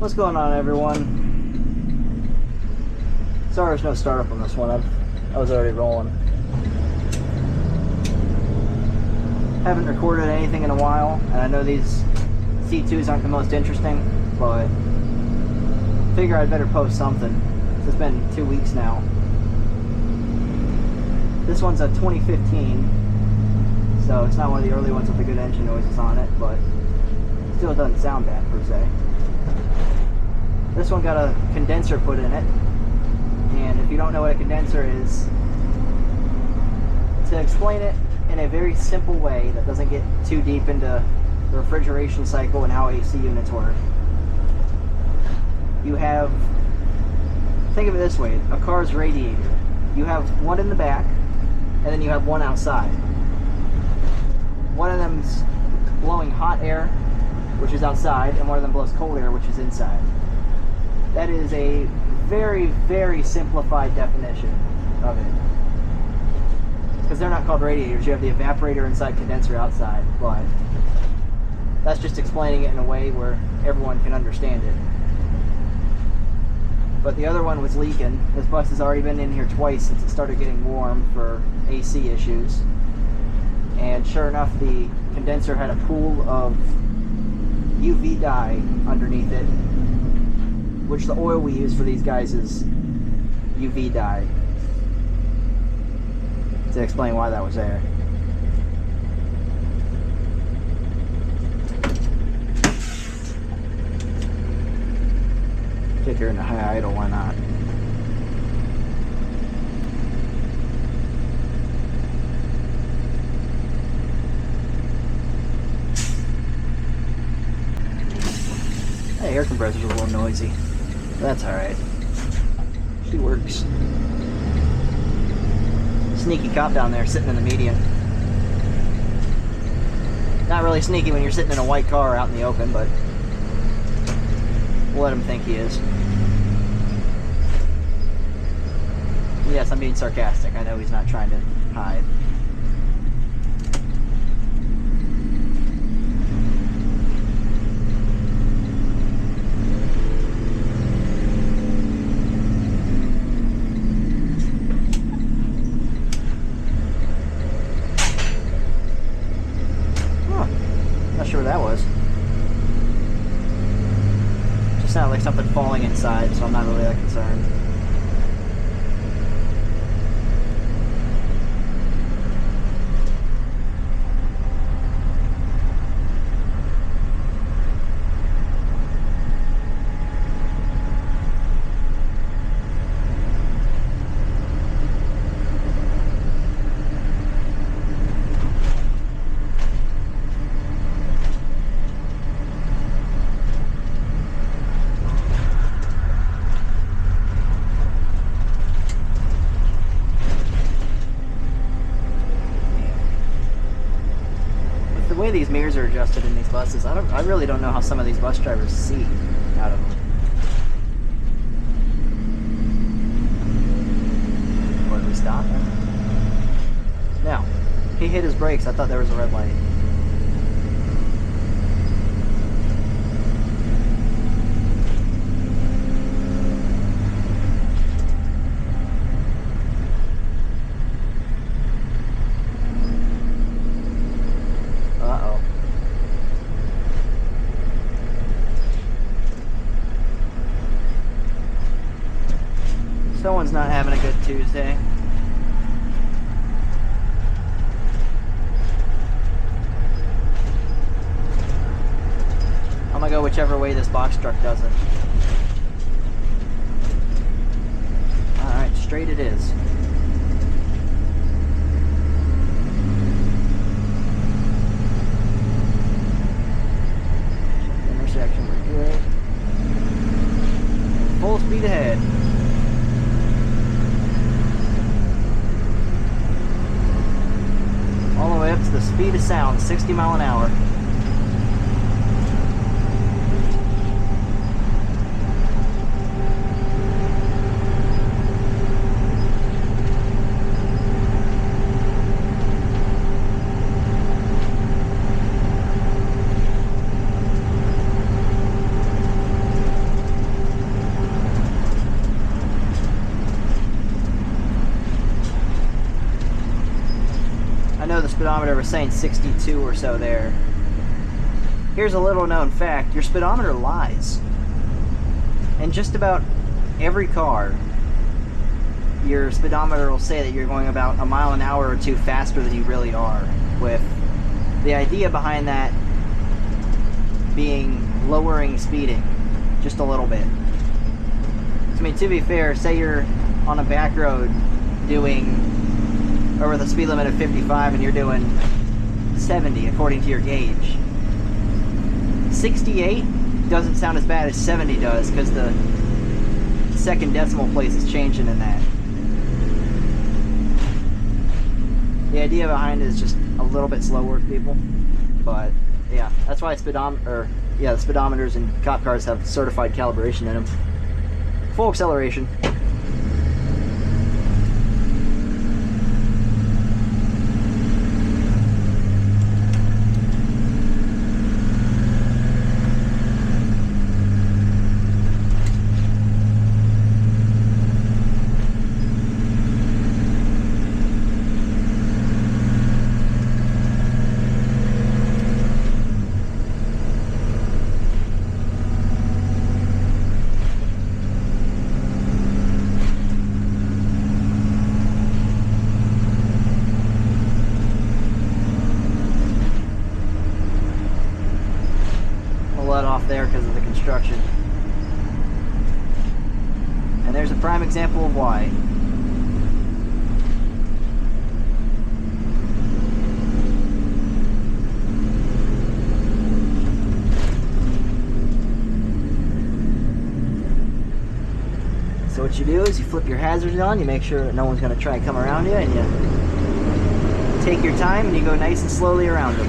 What's going on, everyone? Sorry there's no startup on this one. I was already rolling. Haven't recorded anything in a while, and I know these C2s aren't the most interesting, but figure I'd better post something. It's been 2 weeks now. This one's a 2015, so it's not one of the early ones with the good engine noises on it, but still doesn't sound bad per se. This one got a condenser put in it, and if you don't know what a condenser is, to explain it in a very simple way that doesn't get too deep into the refrigeration cycle and how AC units work. You have, think of it this way, a car's radiator. You have one in the back, and then you have one outside. One of them's blowing hot air, which is outside, and one of them blows cold air, which is inside. That is a very, very simplified definition of it. Because they're not called radiators. You have the evaporator inside, condenser outside, but that's just explaining it in a way where everyone can understand it. But the other one was leaking. This bus has already been in here twice since it started getting warm for AC issues. And sure enough, the condenser had a pool of UV dye underneath it, which the oil we use for these guys is UV dye. To explain why that was there. Kick her into high idle, why not? Hey, air compressor's a little noisy. That's alright. She works. Sneaky cop down there sitting in the median. Not really sneaky when you're sitting in a white car out in the open, but we'll let him think he is. Yes, I'm being sarcastic. I know he's not trying to hide. Not sure what that was. Just sounded like something falling inside, so I'm not really that concerned. The way these mirrors are adjusted in these buses, I really don't know how some of these bus drivers see out of them. What, did we stop? Now, he hit his brakes. I thought there was a red light. Someone's not having a good Tuesday. I'm gonna go whichever way this box truck does it. Alright, straight it is. Intersection, we're good. Full speed ahead. All the way up to the speed of sound, 60 miles an hour. the speedometer was saying 62 or so there. Here's a little known fact. Your speedometer lies. In just about every car, your speedometer will say that you're going about a mile an hour or two faster than you really are, with the idea behind that being lowering speeding just a little bit. I mean, to be fair, say you're on a back road doing over the speed limit of 55 and you're doing 70 according to your gauge. 68 doesn't sound as bad as 70 does, because the second decimal place is changing in that. The idea behind it is just a little bit slower for people, but yeah, that's why the speedometers in cop cars have certified calibration in them. Full acceleration. There because of the construction. And there's a prime example of why. So what you do is you flip your hazards on, you make sure that no one's going to try and come around you, and you take your time and you go nice and slowly around them.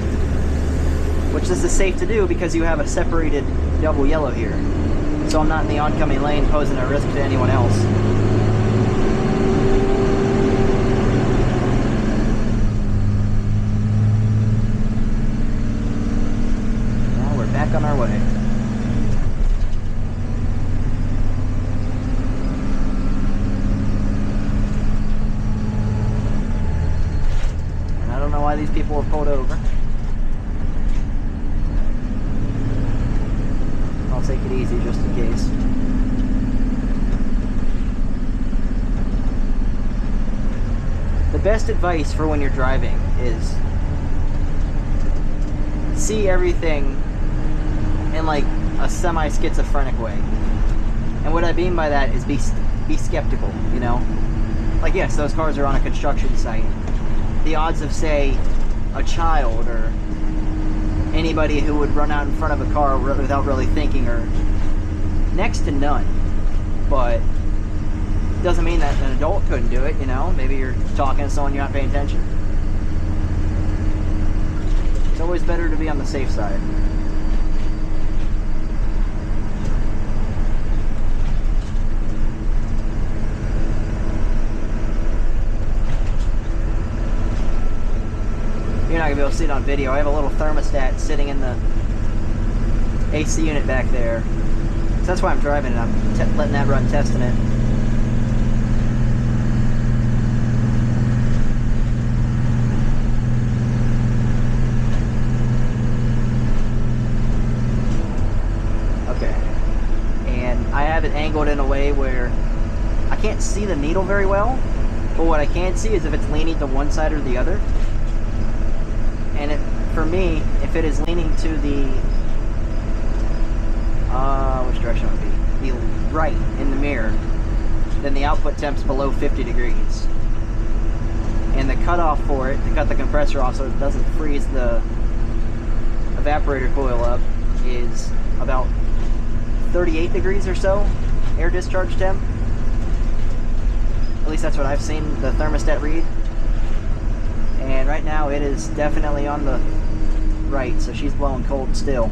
Which this is safe to do because you have a separated double yellow here. So I'm not in the oncoming lane posing a risk to anyone else. Now we're back on our way. And I don't know why these people were pulled over. Take it easy just in case. The best advice for when you're driving is see everything in like a semi-schizophrenic way. And what I mean by that is be skeptical, you know? Like, yes, those cars are on a construction site. The odds of, say, a child or anybody who would run out in front of a car without really thinking are next to none. But doesn't mean that an adult couldn't do it, you know? Maybe you're talking to someone, you're not paying attention. It's always better to be on the safe side. You're not going to be able to see it on video. I have a little thermostat sitting in the AC unit back there. So that's why I'm driving it. I'm letting that run, testing it. Okay. And I have it angled in a way where I can't see the needle very well, but what I can see is if it's leaning to one side or the other. And for me, if it is leaning to the, which direction would it be? The right in the mirror, then the output temp's below 50 degrees. And the cutoff for it, to cut the compressor off so it doesn't freeze the evaporator coil up, is about 38 degrees or so, air discharge temp. At least that's what I've seen the thermostat read. And right now it is definitely on the right, so she's blowing cold still.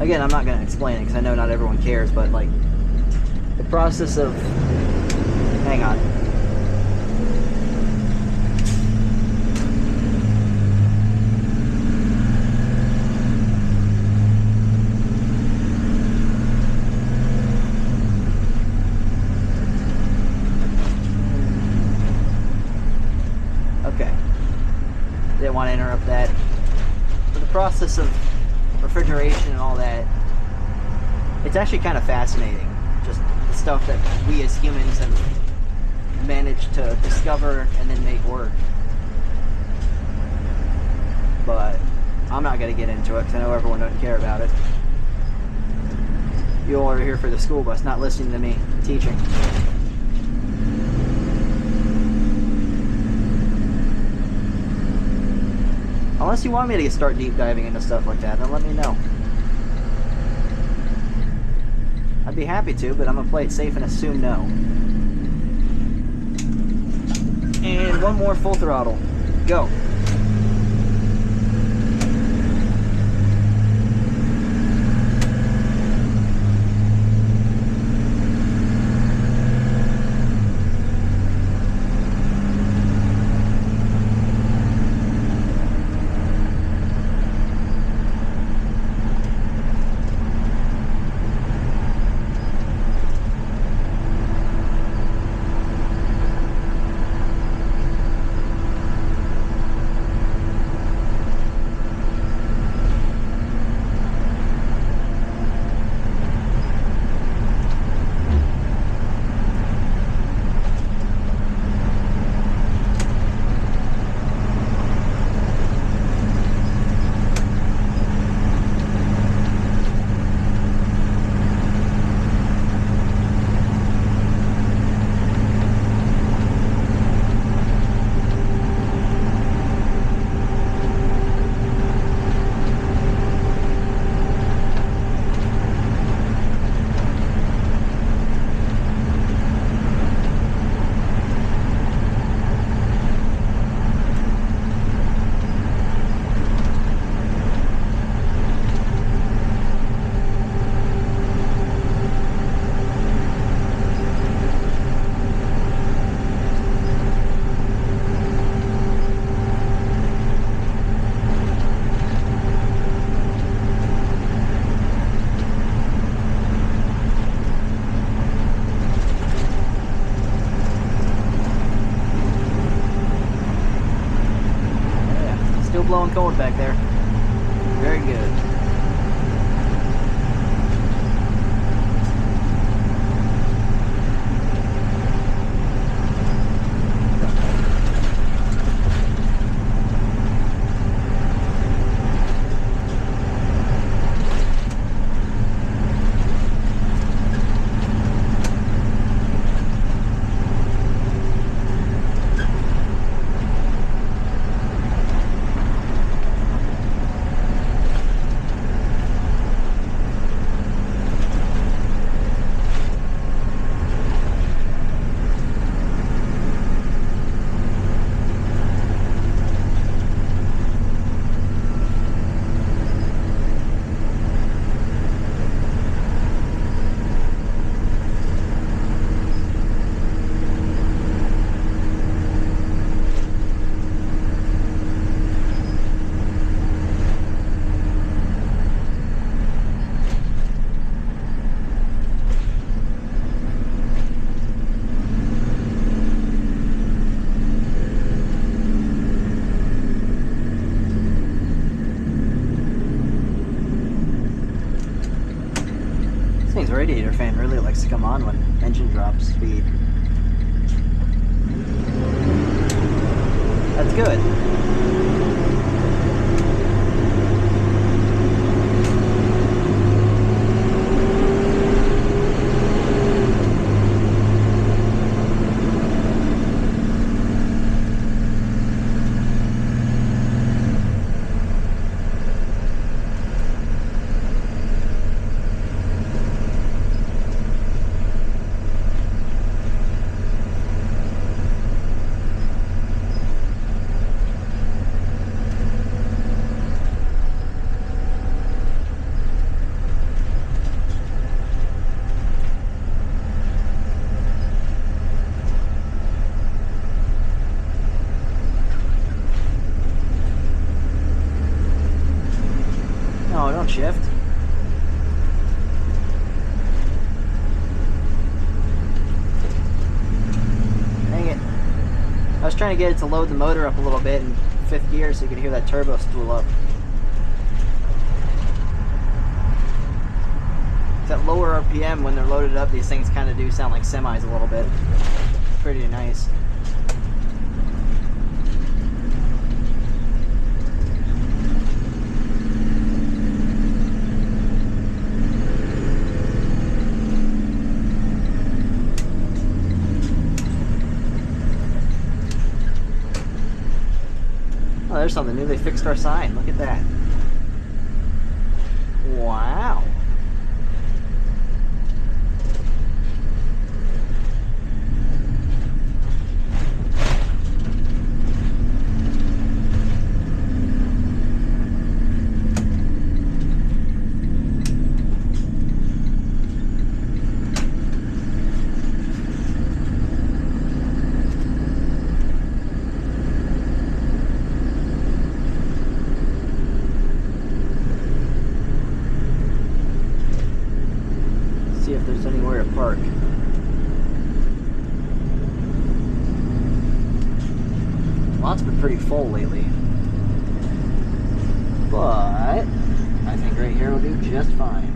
Again, I'm not going to explain it because I know not everyone cares, but like the process of... Hang on. process of refrigeration and all that, it's actually kind of fascinating. Just the stuff that we as humans have managed to discover and then make work. But I'm not going to get into it because I know everyone doesn't care about it. You all are here for the school bus, not listening to me teaching. Unless you want me to start deep diving into stuff like that, then let me know. I'd be happy to, but I'm going to play it safe and assume no. And one more full throttle. Go. Blowing cold back there. Very good. Radiator fan really likes to come on when engine drops speed. That's good. No, don't shift. Dang it. I was trying to get it to load the motor up a little bit in 5th gear so you could hear that turbo spool up. At lower RPM, when they're loaded up, these things kind of do sound like semis a little bit. It's pretty nice. Oh, there's something new. They fixed our sign. Look at that. Wow. See if there's anywhere to park. Lot's been pretty full lately, but I think right here will do just fine.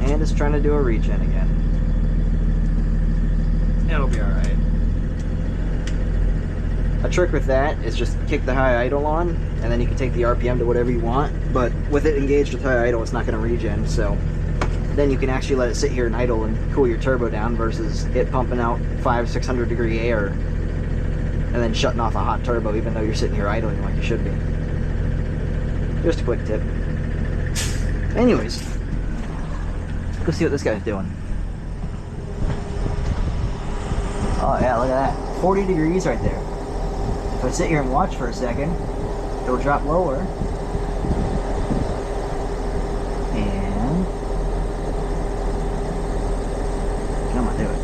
And it's trying to do a regen again. It'll be alright. A trick with that is just kick the high idle on, and then you can take the RPM to whatever you want, but with it engaged with high idle, it's not going to regen, so then you can actually let it sit here and idle and cool your turbo down versus it pumping out 500-600 degree air and then shutting off a hot turbo even though you're sitting here idling like you should be. Just a quick tip. Anyways, let's go see what this guy's doing. Oh yeah, look at that. 40 degrees right there. If I sit here and watch for a second, it'll drop lower. And come on, do it.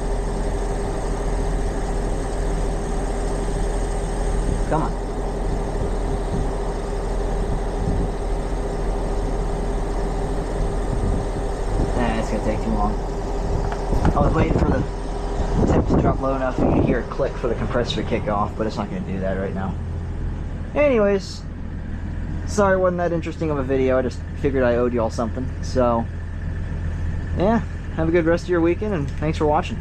Come on. Nah, it's gonna take too long. I was waiting for the temp to drop low enough and you hear a click for the compressor to kick off, but it's not going to do that right now. Anyways, sorry it wasn't that interesting of a video. I just figured I owed you all something. So, yeah, have a good rest of your weekend and thanks for watching.